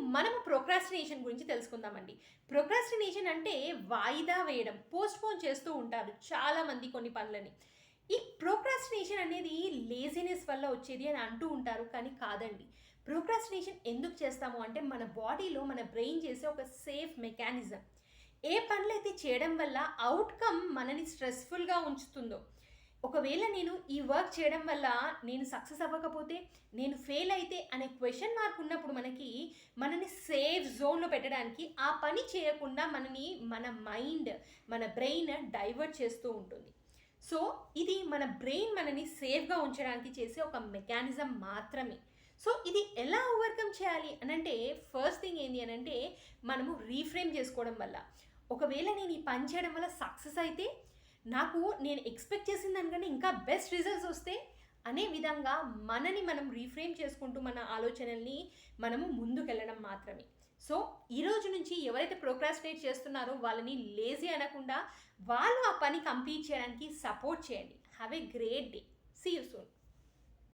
మనము ప్రోక్రాస్టినేషన్ గురించి తెలుసుకుందామండి. ప్రోక్రాస్టినేషన్ అంటే వాయిదా వేయడం, పోస్ట్‌పోన్ చేస్తూ ఉంటారు చాలామంది కొన్ని పనులని. ఈ ప్రోక్రాస్టినేషన్ అనేది లేజినెస్ వల్ల వచ్చేది అని అంటూ ఉంటారు. కానీ కాదండి. ప్రోక్రాస్టినేషన్ ఎందుకు చేస్తాము అంటే మన బాడీలో మన బ్రెయిన్ చేసే ఒక సేఫ్ మెకానిజం. ఏ పనులైతే చేయడం వల్ల ఔట్‌కమ్ మనని స్ట్రెస్‌ఫుల్‌గా ఉంచుతుందో, ఒకవేళ నేను ఈ వర్క్ చేయడం వల్ల నేను సక్సెస్ అవ్వకపోతే, నేను ఫెయిల్ అయితే అనే క్వెషన్ మార్క్ ఉన్నప్పుడు మనని సేఫ్ జోన్‌లో పెట్టడానికి ఆ పని చేయకుండా మన మైండ్, మన బ్రెయిన్ డైవర్ట్ చేస్తూ ఉంటుంది. సో, ఇది మన బ్రెయిన్ మనని సేఫ్‌గా ఉంచడానికి చేసే ఒక మెకానిజం మాత్రమే. సో, ఇది ఎలా ఓవర్‌కమ్ చేయాలి అనంటే, ఫస్ట్ థింగ్ ఏంది అనంటే, మనము రీఫ్రేమ్ చేసుకోవడం వల్ల. ఒకవేళ నేను ఈ పని చేయడం వల్ల సక్సెస్ అయితే, నేను ఎక్స్‌పెక్ట్ చేసిన దానికన్నా ఇంకా బెస్ట్ రిజల్ట్స్ వస్తే, అనే విధంగా మనని మనం రీఫ్రేమ్ చేసుకుంటూ మన ఆలోచనల్ని మనము ముందుకెళ్ళడం మాత్రమే. సో, ఈరోజు నుంచి ఎవరైతే ప్రోక్రాస్టినేట్ చేస్తున్నారో వాళ్ళని లేజీ అనకుండా, వాళ్ళు ఆ పని కంప్లీట్ చేయడానికి సపోర్ట్ చేయండి. Have a great day. See you soon.